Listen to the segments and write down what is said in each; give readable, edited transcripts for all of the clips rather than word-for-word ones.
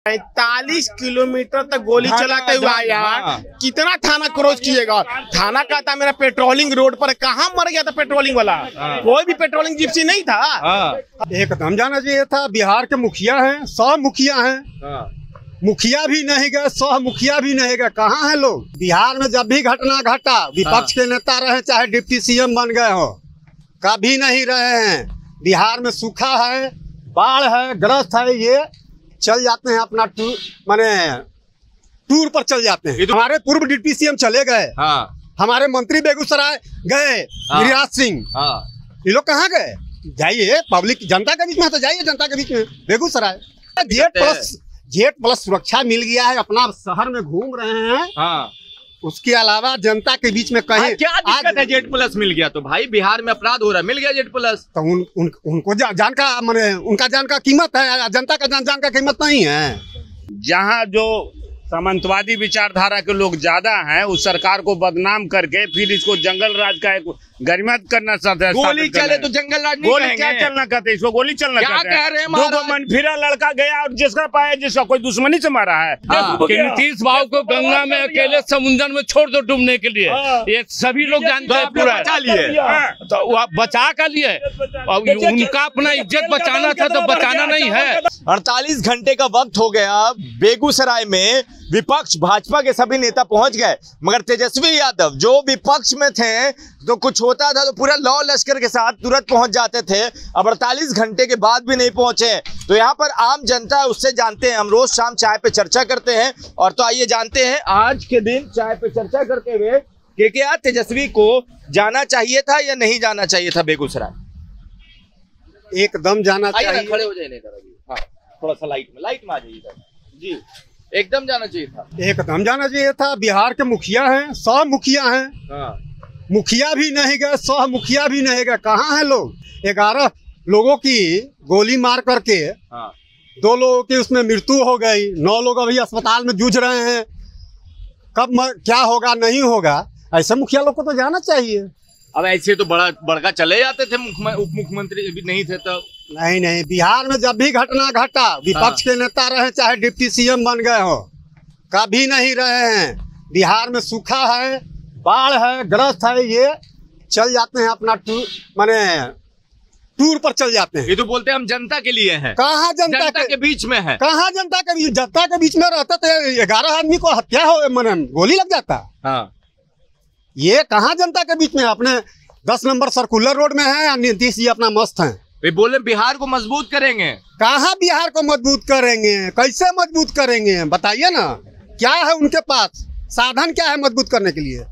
45 kilometre तक गोली चलाते हुआ यार, कितना थाना क्रॉस किएगा। थाना का था मेरा पेट्रोलिंग रोड पर, कहाँ मर गया था पेट्रोलिंग वाला? कोई भी पेट्रोलिंग जिप्सी नहीं था। एकदम जाना चाहिए था। बिहार के मुखिया हैं, 100 मुखिया हैं, मुखिया भी नहीं गए, 100 मुखिया भी नहीं गए। कहाँ हैं लोग? बिहार में जब भी घटना घटा, विपक्ष के नेता रहे चाहे डिप्टी सीएम बन गए हो, कभी नहीं रहे हैं। बिहार में सूखा है, बाढ़ है, ग्रस्त है, ये चल जाते हैं अपना टूर, माने टूर पर चल जाते हैं। हमारे पूर्व डिप्टी सीएम चले गए, हमारे मंत्री बेगूसराय गए, गिरिराज सिंह, ये लोग कहाँ गए? जाइए पब्लिक जनता के बीच में, तो जाइए जनता के बीच में बेगूसराय। जेट प्लस सुरक्षा मिल गया है, अपना शहर में घूम रहे हैं। उसके अलावा जनता के बीच में कहीं क्या दिक्कत है? जेट प्लस मिल गया तो भाई बिहार में अपराध हो रहा है, मिल गया जेट प्लस तो उनको जान का माने उनका जान का कीमत है, जनता का जान का कीमत नहीं है। जहाँ जो सामंतवादी विचारधारा के लोग ज्यादा हैं, उस सरकार को बदनाम करके फिर इसको जंगल राज का एक गरिमा करना चाहते हैं। गोली चले तो जंगल राज नहीं गोली क्या चलना कहते हैं, इसको गोली चलना कहते हैं। दो मनफिरा लड़का गया और जिसका पाया जिसका कोई दुश्मनी से मारा है। नीतीश भाव को गंगा में अकेले समुद्र में छोड़ दो डूबने के लिए, ये सभी लोग जानते हैं। पूरा बचा लिए तो वो बचा कर लिए, उनका अपना इज्जत बचाना था तो बचाना नहीं है। 48 घंटे का वक्त हो गया, बेगूसराय में विपक्ष भाजपा के सभी नेता पहुंच गए, मगर तेजस्वी यादव जो विपक्ष में थे तो कुछ होता था तो पूरा लौ लश्कर के साथ तुरंत पहुंच जाते थे। अब 48 घंटे के बाद भी नहीं पहुंचे। तो यहाँ पर आम जनता है, उससे जानते हैं। हम रोज शाम चाय पे चर्चा करते हैं, और तो आइए जानते हैं आज के दिन चाय पे चर्चा करते हुए कि क्या तेजस्वी को जाना चाहिए था या नहीं जाना चाहिए था बेगूसराय? एकदम जाना चाहिए। खड़े हो जाइए, थोड़ा सा लाइट में आ जाइए जी। एकदम जाना चाहिए था, एकदम जाना चाहिए था। बिहार के मुखिया हैं, 100 मुखिया हैं, मुखिया भी नहीं गए, 100 मुखिया भी नहीं गए। कहाँ हैं लोग? 11 लोगों की गोली मार करके 2 लोगों की उसमें मृत्यु हो गई, 9 लोग अभी अस्पताल में जूझ रहे हैं। कब क्या होगा नहीं होगा, ऐसे मुखिया लोग को तो जाना चाहिए। अब ऐसे तो बड़का चले जाते थे, उप मुख्यमंत्री भी नहीं थे तब। नहीं, बिहार में जब भी घटना घटा, विपक्ष के नेता रहे चाहे डिप्टी सीएम बन गए हो, कभी नहीं रहे हैं। बिहार में सूखा है, बाढ़ है, ग्रस्त है, ये चल जाते हैं अपना टूर, माने टूर पर चल जाते हैं। ये तो बोलते हैं हम जनता के लिए हैं। कहाँ जनता के बीच में है? कहाँ जनता के बीच? जनता के बीच में रहते थे, 11 आदमी को हत्या हो, माने गोली लग जाता। ये कहाँ जनता के बीच में? अपने 10 नंबर सर्कुलर रोड में है, नीतीश जी अपना मस्त है। वे बोले बिहार को मजबूत करेंगे। कहाँ बिहार को मजबूत करेंगे? कैसे मजबूत करेंगे बताइए ना? क्या है उनके पास साधन, क्या है मजबूत करने के लिए?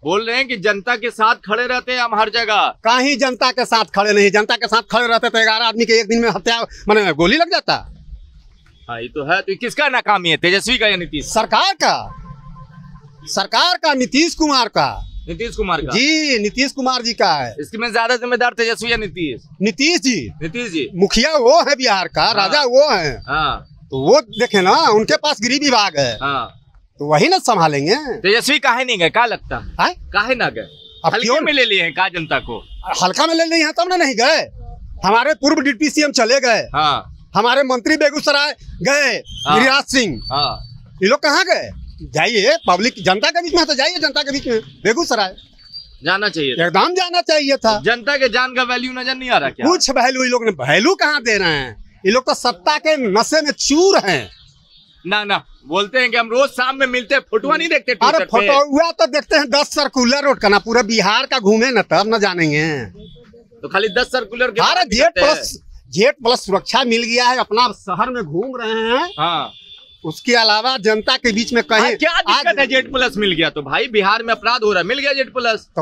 बोल रहे हैं कि जनता के साथ खड़े रहते हैं हम हर जगह। कहीं जनता के साथ खड़े नहीं। जनता के साथ खड़े रहते तो 11 आदमी के एक दिन में हत्या माने गोली लग जाता। हाँ ये तो है। तो किसका नाकामी है, तेजस्वी का या नीतीश? सरकार का नीतीश कुमार का। नीतीश कुमार का जी, नीतीश कुमार जी का है। इसकी में ज्यादा जिम्मेदार तेजस्वी या नीतीश? नीतीश जी मुखिया वो है बिहार का, राजा वो है। तो वो देखे ना, उनके पास गृह विभाग है, तो वही ना संभालेंगे। तेजस्वी काहे नहीं गए, क्या लगता है? काहे ना गए? हल्के में ले लिए हैं का जनता को? हल्का में ले लिए हैं तब ना नहीं गए। हमारे पूर्व डिप्टी सीएम चले गए, हमारे मंत्री बेगूसराय गए, गिरिराज सिंह, ये लोग कहाँ गए? जाइए पब्लिक जनता के बीच में, तो जाइए जनता के बीच में बेगूसराय। जाना चाहिए, एकदम जाना चाहिए था। जनता के जान का वैल्यू नजर नहीं आ रहा क्या? कुछ वैल्यू ये लोग ने वैल्यू कहाँ दे रहे हैं? ये लोग तो सत्ता के नशे में चूर हैं। ना बोलते हैं कि हम रोज शाम में मिलते हैं, फोटो नहीं देखते? अरे फोटो हुआ तो देखते हैं 10 सर्कुलर रोड का ना, पूरा बिहार का घूमे ना तब न जानेंगे। तो खाली 10 सर्कुलर के? अरे जेट प्लस सुरक्षा मिल गया है, अपना शहर में घूम रहे हैं। उसके अलावा जनता के बीच में कहीं क्या दिक्कत है? जेट प्लस मिल गया तो भाई बिहार में अपराध हो रहा है, मिल गया जेट प्लस तो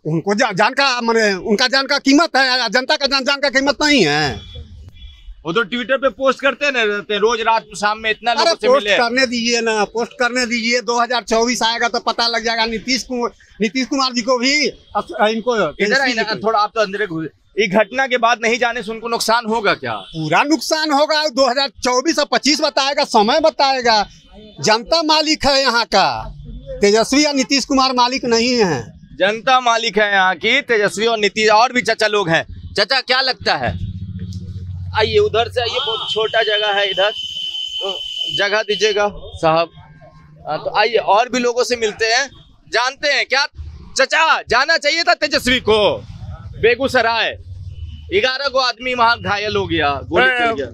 उनको जान का माने उनका जान का कीमत है, जनता का जान का कीमत नहीं है। वो तो ट्विटर पे पोस्ट करते रहते हैं रोज रात शाम में, इतना लोगों से मिले। करने दीजिए ना, पोस्ट करने दीजिए। 2024 आएगा तो पता लग जाएगा। नीतीश कुमार जी को भी, इनको इधर थोड़ा आप तो अंदर घुसे। ये घटना के बाद नहीं जाने से उनको नुकसान होगा क्या? पूरा नुकसान होगा। 2024 और 25 बताएगा, समय बताएगा। जनता मालिक है यहाँ का, तेजस्वी या नीतीश कुमार मालिक नहीं है। जनता मालिक है यहाँ की, तेजस्वी और नीतीश। और भी चाचा लोग हैं। चाचा क्या लगता है? आइए उधर से आइए, बहुत छोटा जगह है इधर। तो जगह दीजिएगा साहब। तो आइए और भी लोगों से मिलते हैं, जानते हैं क्या चचा जाना चाहिए था तेजस्वी को। बेगूसराय 11 को आदमी वहां घायल हो गया, गोली चल गया।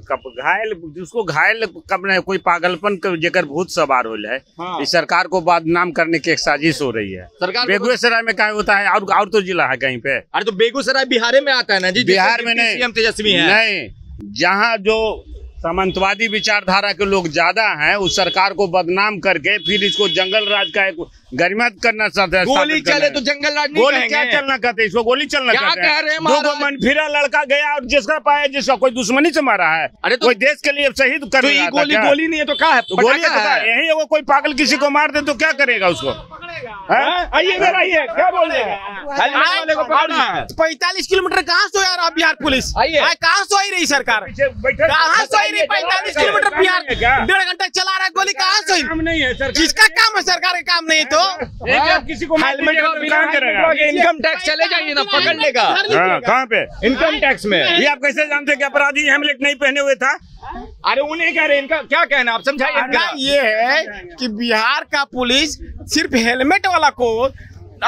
घायल जिसको घायल कब नहीं, कोई पागलपन जेकर भूत सवार हो है। इस सरकार को बदनाम करने की एक साजिश हो रही है। सरकार बेगूसराय में क्या होता है, और तो जिला है कहीं पे। अरे तो बेगूसराय बिहार में आता है ना जी, बिहार में नहीं, सीएम तेजस्वी है। नहीं, जहाँ जो सामंतवादी विचारधारा के लोग ज्यादा हैं, उस सरकार को बदनाम करके फिर इसको जंगल राज का एक गरिमा करना चाहते हैं। गोली चले तो जंगल राज नहीं गोली कहेंगे। क्या चलना कहते हैं, इसको गोली चलना क्या कहते कह रहे हैं हैं। दो महाराज? मनफिरा लड़का गया और जिसका पाया, जिसका कोई दुश्मनी से मारा है। अरे तो कोई देश के लिए शहीद कर तो रहा ये था गोली क्या? गोली नहीं है तो क्या है, तो गोली पटाखा है। है। यही अगर कोई पागल किसी को मार दे तो क्या करेगा उसको? आइए इधर आइए, क्या बोल रहे हैं? हेलमेट वाले को पकड़ना है। 45 किलोमीटर कहाँ से यार आप बिहार पुलिस? आइए। कहाँ से रही सरकार? कहाँ से रही 45 किलोमीटर बिहार 1.5 घंटा चला रहा है, गोली कहाँ से? काम नहीं है सरकार, किसका काम है? सरकार का काम नहीं तो किसी को मार हेलमेट दीजिएगा और तो बिना क्या करेगा? इनकम टैक्स चले जाइए ना, पकड़ लेगा हाँ, कहाँ पे इनकम टैक्स में। ये आप कैसे जानते कि अपराधी हेलमेट नहीं पहने हुए था? अरे उन्हें कह रहे हैं, इनका क्या कहना आप समझाइए। ना ये है कि बिहार का पुलिस सिर्फ हेलमेट वाला को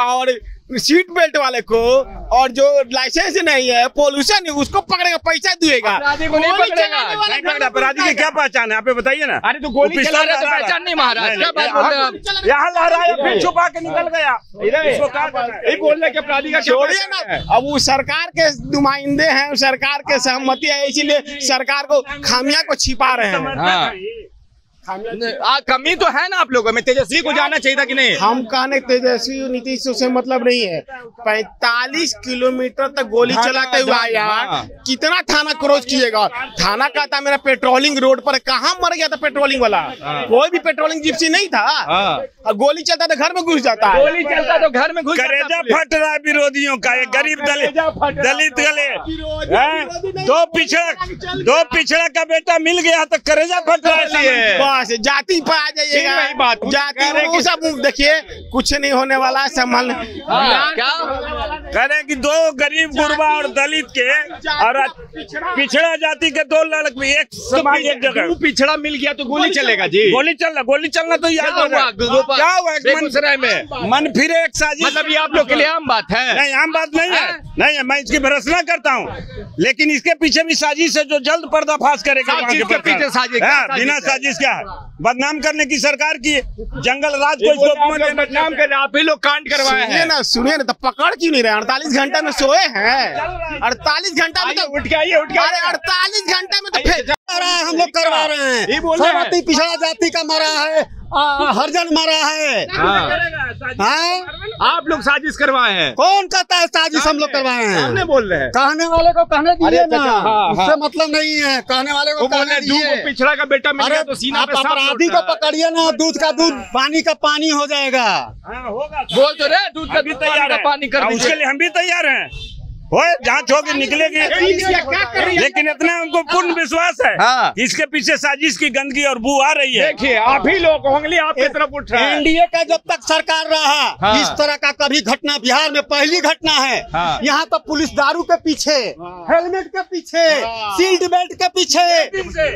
और सीट बेल्ट वाले को और जो लाइसेंस नहीं है, पोल्यूशन उसको पकड़ेगा, पैसा देगा। अपराधी को नहीं गोली पकड़ेगा। चलाने वाला नहीं पकड़ा, अपराधी की क्या पहचान है? आप बताइए ना। अरे तो गोली वो चला रहा है तो पिस्तौल पहचान नहीं महाराज, क्या बात बोल रहे हैं आप? यहाँ लहराया फिर छुपा के निकल गया। इसको क्या करना है? यही बोल रहे कि अपराधी का क्या छोड़िए पहचान ना, है? अब वो सरकार के नुमाइंदे हैं, सरकार के सहमति है, इसीलिए सरकार को खामियां को छिपा रहे हैं। हाँ। कमी तो है ना आप लोगों में, तेजस्वी को जाना चाहिए था कि नहीं? हम कहने तेजस्वी और नीतीश से मतलब नहीं है। 45 किलोमीटर तक गोली चलाते हुए आया, कितना थाना क्रॉस किएगा? थाना का था मेरा पेट्रोलिंग रोड पर, कहाँ मर गया था पेट्रोलिंग वाला? कोई भी पेट्रोलिंग जिप्सी नहीं था। और गोली चलता तो घर में घुस जाता है। गोली चलता तो घर में घुस जाता करेजा पुलिस। फट रहा है विरोधियों का। ये गरीब दलित गले दो पिछड़ा का बेटा मिल गया तो करेजा फट रहा है। बस जाति पर आ जाइएगा, वही बात जाति वो सब देखिए, कुछ नहीं होने वाला संभाल। क्या कह रहे हैं कि दो गरीब गुरबा और दलित के और पिछड़ा जाति के दो लड़के एक समाज एक जगह। तो पिछड़ा मिल गया तो गोली चलेगा जी? गोली चलना तो याद होगा। क्या हुआ? बेगूसराय में मन फिरे एक साजिश। मतलब ये आप लोग के लिए आम बात है? नहीं, आम बात नहीं है। नहीं है, मैं इसकी भरोसा करता हूँ, लेकिन इसके पीछे भी साजिश है जो जल्द पर्दाफाश करेगा। साजिश के पीछे साजिश, क्या साजिश बिना है? साजिश क्या है? बदनाम करने की सरकार की जंगल राज को इसको बदनाम कर, आप ही लोग कांड करवाए सुनिए हैं। ना, सुनिए ना, तो पकड़ क्यों नहीं रहे? 48 घंटा में सोए हैं। 48 घंटा में तो उठ के आइए, उठ के अरे 48 घंटे में तो फिर हम लोग करवा रहे हैं। ये बोल रहे हैं। सरहदी पिछड़ा जाति का मरा है, हरिजन मरा है। हाँ? आप लोग साजिश करवाए हैं? कौन कहता है साजिश हम लोग करवाए हैं? सामने बोल रहे हैं। कहने वाले को कहने दीजिए अरे ना, चाचा, हाँ, उससे मतलब नहीं है। कहने वाले को वो बोल कहने रहे हैं, दीजिए। दूध पिछड़ा का बेटा मिल अरे गया तो सीना आप पे सांप अपराधी लौट रहा को है। पकड़िए ना, दूध का दूध, पानी का पानी हो जाएगा। बोल तो रहे दूध का भी दूध, तैयार पानी का है, पानी कर उसके दीजिए। लिए हम भी तैयार हैं। जांच होगी, निकलेगी। लेकिन इतना हमको पूर्ण विश्वास है हाँ। कि इसके पीछे साजिश की गंदगी और बू आ रही है। देखिए आप ही लोग उंगली आपकी तरफ उठ रहा है। एनडीए का जब तक सरकार रहा, हाँ। इस तरह का कभी घटना बिहार में पहली घटना है। हाँ। यहाँ तो पुलिस दारू के पीछे, हेलमेट के पीछे, सीट बेल्ट के पीछे,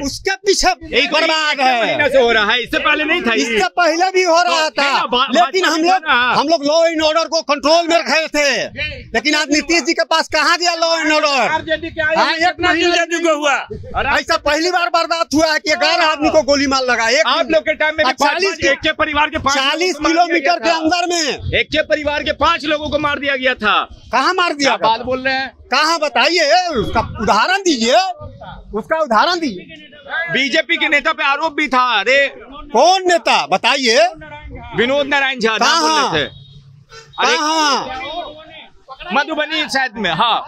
उसके पीछे बर्बाद है। महीने से हो रहा है, इससे पहले नहीं था ये। इससे पहले भी हो रहा तो है ना, था, लेकिन हम लोग लॉ एंड ऑर्डर को कंट्रोल में रखे थे। लेकिन आज नीतीश जी के पास कहाँ दिया लॉ एंड ऑर्डर? हाँ, एक जज को हुआ। ऐसा पहली बार बर्बाद हुआ है कि 11 आदमी को गोली मार लगा। एक आप लोग के टाइम में भी 40 एक के परिवार के 40 किलोमीटर के अंदर में एक के परिवार के 5 लोगों को मार दिया गया था। कहाँ मार दिया? क्या बात बोल रहे हैं? कहाँ बताइए, उसका उदाहरण दीजिए, उसका उदाहरण दीजिए। बीजेपी के नेता पे आरोप भी था। अरे कौन नेता बताइए? विनोद नारायण झा नाम बोल कहाँ? रहे थे। अरे कहाँ? मधुबनी शायद में। हाँ,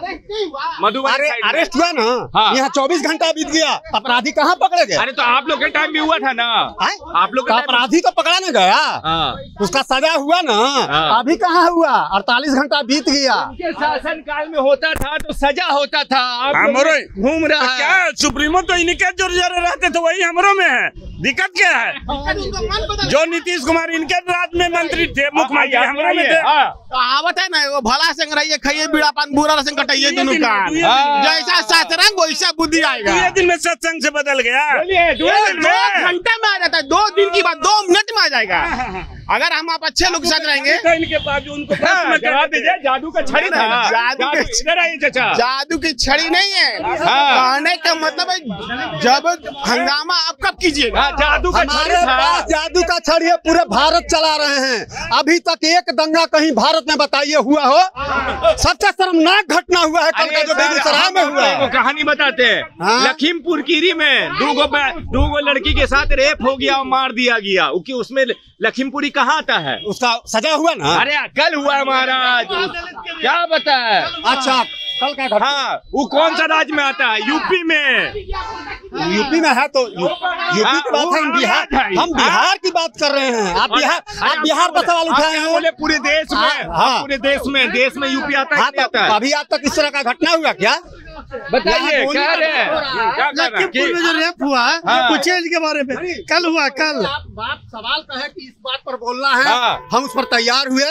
मधुबनी अरे साइड में। अरेस्ट हुआ ना, हाँ। यहाँ 24 घंटा बीत गया, अपराधी कहाँ पकड़े गए? अरे तो आप लोग के टाइम भी हुआ था ना। आए? आप लोग तो अपराधी तो पकड़ा नहीं गया, हाँ। उसका सजा हुआ ना। हाँ। अभी कहाँ हुआ? 48 घंटा बीत गया। उनके शासन काल में होता था तो सजा होता था। आप लोग हमरो घूम रहा है। क्या सुप्रीमो तो इनके जो रहते तो वही हमरों में है। दिक्कत क्या है? जो नीतीश कुमार इनके राज में मंत्री थे, मुख्यमंत्री हमरों में थे। हाँ। कहावत है ना, वो भला संग रहिए खाइए खाइए बीड़ा पान बुरा रसम कटाइए दोनों का। जैसा सतरंग वैसा बुद्धि आएगा। 2 दिन में सत्संग से बदल गया। 2 घंटे में आ जाता है, 2 दिन की बात 2 मिनट में आ जाएगा। अगर हम आप अच्छे लोग के साथ रहेंगे। इनके बावजूद उनको जादू का छड़ी था। जादू की छड़ी नहीं है। कहने का मतलब है जब हंगामा आप कब कीजिएगा। जादू का हमारे पास जादू का छड़ी है, पूरे भारत चला रहे हैं। अभी तक एक दंगा कहीं भारत में बताइए हुआ हो? सबसे शर्मनाक घटना हुआ है कल का जो बेगूसराय में हुआ है। कहानी बताते हैं। लखीमपुर कीरी में दो लड़की के साथ रेप हो गया और मार दिया गया। उसमें लखीमपुरी कहाँ आता है? उसका सजा हुआ ना? अरे कल हुआ है महाराज, क्या बता है? अच्छा कल का घटना। हाँ, वो कौन सा राज्य में आता है? यूपी में। यूपी में है तो यूपी की बात है। हम बिहार की बात कर रहे हैं। आप बिहार का सवाल उठाए हैं। बोले पूरे देश में। पूरे देश में यूपी आता है। अभी आज तक इस तरह का घटना हुआ क्या? बताइए क्या रहे हैं? लखीमपुर में जो रेप हुआ है कुछ के बारे में कल हुआ। कल बात सवाल का है कि इस बात पर बोलना है। हम उस पर तैयार हुए।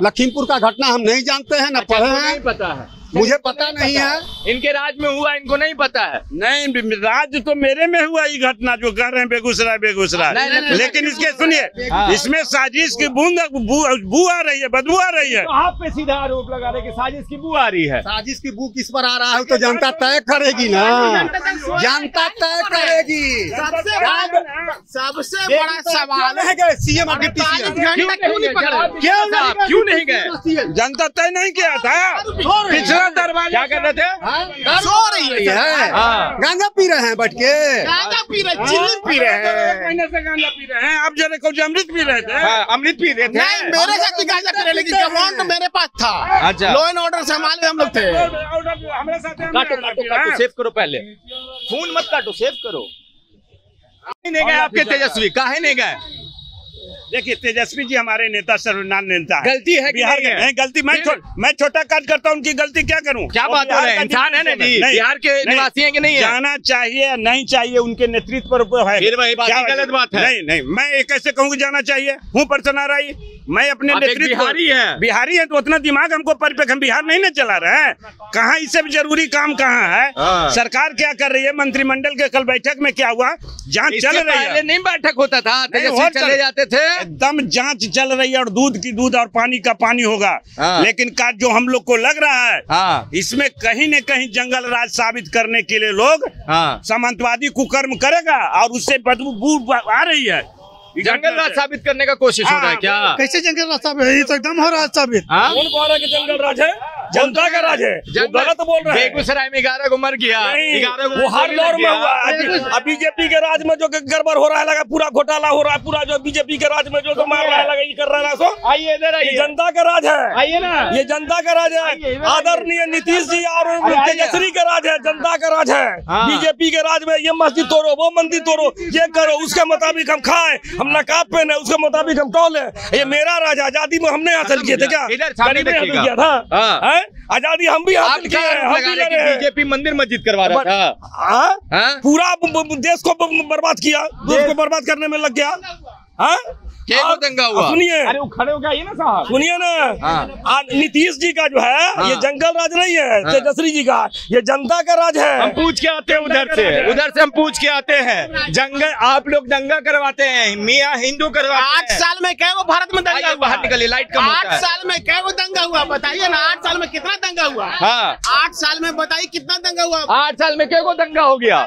लखीमपुर का घटना हम नहीं जानते हैं, न पढ़े हैं। नहीं पता है, मुझे पता नहीं है। इनके राज्य में हुआ, इनको नहीं पता है। नहीं, राज्य तो मेरे में हुआ ये घटना जो कह रहे हैं बेगूसराय। लेकिन इसके सुनिए, इसमें साजिश की बू आ रही है, बदबू आ रही है। आप पे सीधा आरोप लगा रहे कि साजिश की बू आ रही है। साजिश की बू किस पर आ रहा है तो जनता तय करेगी ना। जनता तय करेगी। सबसे बड़ा सवाल है सीएम और डिप्टी सीएम क्यों नहीं गए? जनता तय नहीं किया था। दरबार क्या कर रहे थे? सो रही है। गांजा पी रहे हैं बैठ के। गांजा पी रहे, चिल्ली पी रहे हैं। महीने से गांजा पी रहे हैं। आप जरा कुछ अमृत पी रहे थे। अमृत पी रहे थे। नहीं, मेरे साथ भी गांजा पी रहे, लेकिन कमांड मेरे पास था। अच्छा। लॉ एंड ऑर्डर संभाल में हम लोग थे। हमारे साथ काटो, सेव करो पहले। फोन मत काटो, सेव करो। नहीं गए आपके तेजस्वी, काहे नहीं गए? देखिए, तेजस्वी जी हमारे नेता, सर्वनाम नेता है। गलती है कि बिहार नहीं है? नहीं गलती। मैं छोटा कार्यकर्ता हूँ, उनकी गलती क्या करूँ? क्या बात हो रहा है? इंसान है ना जी, बिहार के निवासी हैं कि नहीं है? जाना चाहिए या नहीं चाहिए उनके नेतृत्व पर है। फिर वही बात गलत बात है। नहीं, मैं ये कैसे कहूँ कि जाना चाहिए? हूँ पर्सन आ रही। मैं अपने नेतृत्व बिहारी है तो उतना दिमाग हमको परिपक्व, हम बिहार नहीं ना चला रहे हैं। कहाँ इससे भी जरूरी काम कहाँ है? सरकार क्या कर रही है? मंत्रिमंडल के कल बैठक में क्या हुआ? जांच चल रही है। नहीं बैठक होता था, तेजस्वी चले जाते थे। एकदम जांच चल रही है और दूध की दूध और पानी का पानी होगा। लेकिन का जो हम लोग को लग रहा है इसमें कहीं न कहीं जंगल राज साबित करने के लिए लोग सामंतवादी कुकर्म करेगा और उससे बदबू आ रही है। जंगल राज साबित करने का कोशिश हो रहा है क्या? कैसे जंगल राज साबित? ये तो एकदम हो रहा है साबित। कौन कह रहा है कि जंगल राज है? जनता का राज है। गलत बोल रहे हैं। बेगूसराय में 11 को मर गया। 11 वो हर दौर में हुआ। अब बीजेपी के राज में जो गड़बड़ हो रहा है, लगा पूरा घोटाला हो रहा है, पूरा जो बीजेपी के राज में जो मार रहा है, लगा ये कर रहा है। सो आइए इधर आइए। जनता का राज है। आइए ना, ये जनता का राज है। आदरणीय नीतीश जी और तेजस्वी का राज है। जनता का राज है। बीजेपी के राज में ये मस्जिद तोड़ो, वो मंदिर तोड़ो, ये करो, उसके मुताबिक हम खाए, हम नकाब पहने, उसके मुताबिक हम टोले। ये मेरा राज। आजादी में हमने हासिल किए थे क्या? किया था आजादी हम भी हासिल किए हैं। बीजेपी मंदिर मस्जिद करवा रहा था। पूरा देश को बर्बाद किया, देश को बर्बाद करने में लग गया। क्या दंगा हुआ? सुनिए, अरे वो खड़े हो गए ना साहब, सुनिए ना। नीतीश जी का जो है ये जंगल राज नहीं है, तेजस्वी जी का ये जनता का राज है। हम पूछ के आते हैं उधर से हम पूछ के आते हैं। जंगल आप लोग दंगा करवाते हैं, मियाँ हिंदू करवाते हैं। 8 साल में क्या वो भारत में दंगा हुआ? बाहर निकलिए, लाइट कम होता है। 8 साल में क्या वो दंगा हुआ? बताइए ना, 8 साल में कितना दंगा हुआ? 8 साल में बताइए कितना दंगा हुआ? 8 साल में क्या को दंगा हो गया?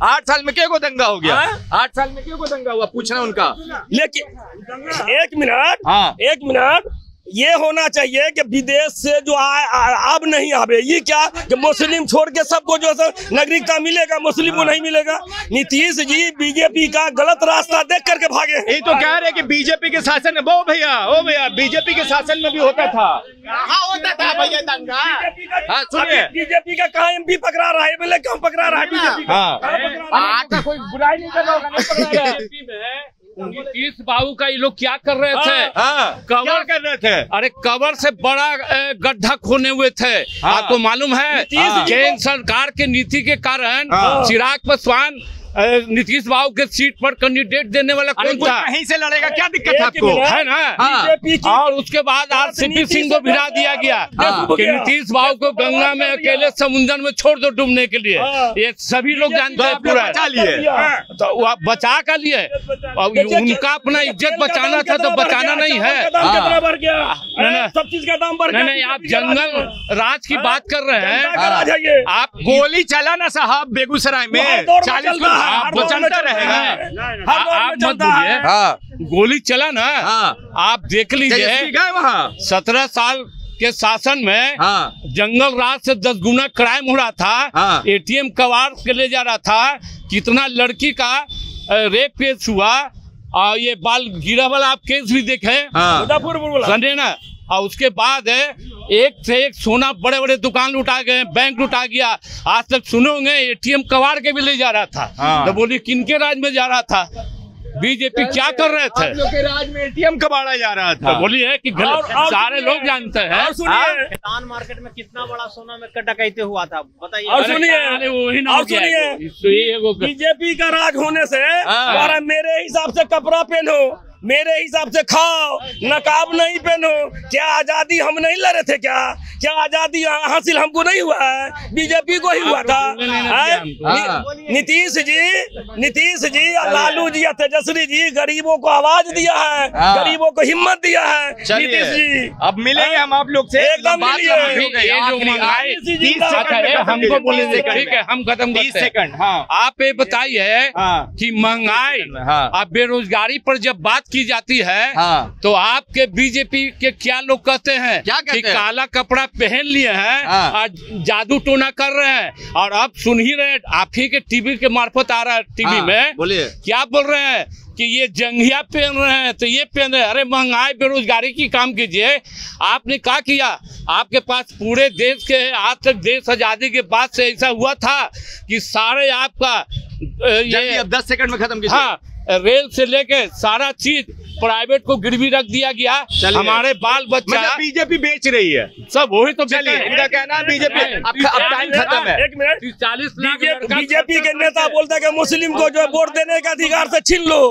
8 साल में क्या को दंगा हो गया? 8 साल में क्या को दंगा हुआ? पूछना उनका। लेकिन एक मिनट ये होना चाहिए कि विदेश से जो अब नहीं आवे। ये क्या कि मुस्लिम छोड़ के सबको जो नागरिकता मिलेगा, मुस्लिम को नहीं मिलेगा। नीतीश जी बीजेपी का गलत रास्ता देख करके भागे। ये तो कह रहे कि बीजेपी के शासन में ओ भैया बीजेपी के शासन में भी होता था। होता था भैया दंगा। सुनिए, बीजेपी का कहाँ एमपी पकड़ा रहा है? बोले क्यों पकड़ा रहा है बीजेपी का? कोई बुराई नहीं कर रहा है। नीतीश बाबू का ये लोग क्या कर रहे थे? कवर कर रहे थे। अरे कवर से बड़ा गड्ढा खोने हुए थे। आपको मालूम है, केंद्र सरकार के नीति के कारण चिराग पासवान नीतीश बाबू के सीट पर कैंडिडेट देने वाला कौन था? कहीं से लड़ेगा, क्या दिक्कत है आपको? है ना? बीजेपी की और उसके बाद आरसीपी सिंह को भिड़ा दिया गया कि नीतीश बाबू को गंगा में अकेले समुद्र में छोड़ दो डूबने के लिए। ये सभी लोग जानते हैं पूरा। बचा लिए तो वो बचा कर लिए, उनका अपना इज्जत बचाना था तो बचाना नहीं है। कितना बढ़ गया, सब चीज का दाम बढ़ गया। नहीं, आप जंगल राज की बात कर रहे हैं। आप गोली चला ना साहब बेगूसराय में 40 को चलता रहेगा। आप मत बोलिए, गोली चला ना। आप देख लीजिए वहाँ 17 साल के शासन में जंगल राज से 10 गुना क्राइम हो रहा था। एटीएम कबाड़ के ले जा रहा था, कितना लड़की का रेप केस हुआ और ये बाल गिरा वाला आप केस भी देखे समझे ना। और उसके बाद एक से एक सोना, बड़े बड़े दुकान लुटा गए, बैंक लुटा गया। आज तक सुने होंगे एटीएम कबाड़ के भी ले जा रहा था। तो बोलिए किनके राज में जा रहा था? बीजेपी क्या कर रहे थे? आप लोग के राज में एटीएम कबाड़ा जा रहा था। तो बोलिए कि सारे लोग जानते हैं। और सुनिए, किसान मार्केट में कितना बड़ा सोना में डकैती हुआ था बताइए। और सुनिए, बीजेपी का राज होने से हमारा मेरे हिसाब से कपड़ा पहनो, मेरे हिसाब से खाओ, नकाब नहीं पहनो। क्या आजादी हम नहीं लड़े थे? क्या आजादी हासिल हमको नहीं हुआ है? बीजेपी को ही हुआ था। नीतीश जी, लालू जी, तेजस्वी जी गरीबों को आवाज दिया है, गरीबों को हिम्मत दिया है। नीतीश जी अब मिलेंगे हम आप लोग से, एकदम मिलिए। हमको बोले ठीक है, हम खत्म 30 सेकंड। आप ये बताइए कि महंगाई और बेरोजगारी पर जब बात की जाती है तो आपके बीजेपी के क्या लोग कहते हैं कि काला कपड़ा पहन लिए हैं और जादू टोना कर रहे हैं। और अब सुन ही रहे, आप ही के टीवी के मार्फत आ रहा है टीवी में, बोलिए क्या बोल रहे हैं कि ये जंघिया पहन रहे हैं तो ये पहन रहे हैं। अरे महंगाई बेरोजगारी की काम कीजिए। आपने क्या किया? आपके पास पूरे देश के, आज तक देश आजादी के बाद से ऐसा हुआ था कि सारे आपका ये अब 10 सेकंड में खत्म कीजिए। रेल से लेके सारा चीज प्राइवेट को गिरवी रख दिया गया। हमारे बाल बच्चा बीजेपी बेच रही है सब, वही तो चलिए इनका कहना है बीजेपी अब टाइम खत्म है। 1 मिनट, 40 लाख बीजेपी के नेता बोलते हैं कि मुस्लिम को जो वोट देने का अधिकार से छीन लो।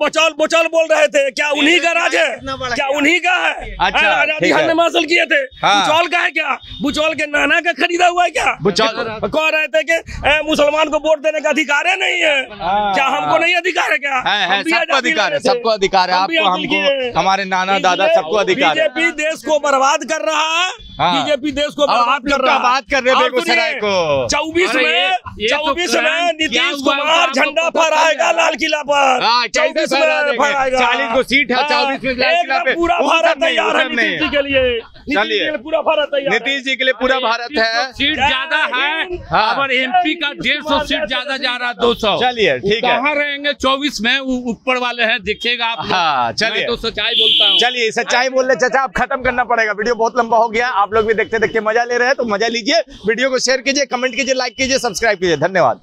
बचौल बोल रहे थे, क्या उन्हीं का राज है? क्या उन्हीं का है? अच्छा, आजादी हमने हासिल किए थे। बुचौल का है क्या? बुचौल के नाना का खरीदा हुआ है क्या? बुचौल कह रहे थे कि मुसलमान को वोट देने का अधिकार नहीं है। क्या हमको नहीं अधिकार है? क्या सबको अधिकार है, सबको अधिकार है। आपको, हमको, हमारे नाना दादा सबको अधिकार है। बीजेपी देश को बर्बाद कर रहा है। बीजेपी देश को बर्बाद कर रहा है। बात कर रहे बेगूसराय को 24 में नीतीश कुमार झंडा फहराएगा लाल किला पर। 24 में फहराएगा। 40 को सीट है, 24 में लाल किला पे। पूरा भारत तैयार है नीतीश जी के लिए। चलिए पूरा भारत तैयार, नीतीश जी के लिए पूरा भारत है। सीट ज्यादा है और एमपी का 150 सीट ज्यादा जा रहा है, 200। चलिए ठीक है, कहाँ रहेंगे 24 में? ऊपर वाले हैं, देखिएगा आप। चलिए तो सच्चाई बोलता हूँ। चलिए सच्चाई बोल रहे चाचा, अब खत्म करना पड़ेगा। वीडियो बहुत लंबा हो गया। आप लोग भी देखते देखते मजा ले रहे हैं तो मजा लीजिए। वीडियो को शेयर कीजिए, कमेंट कीजिए, लाइक कीजिए, सब्सक्राइब कीजिए। धन्यवाद।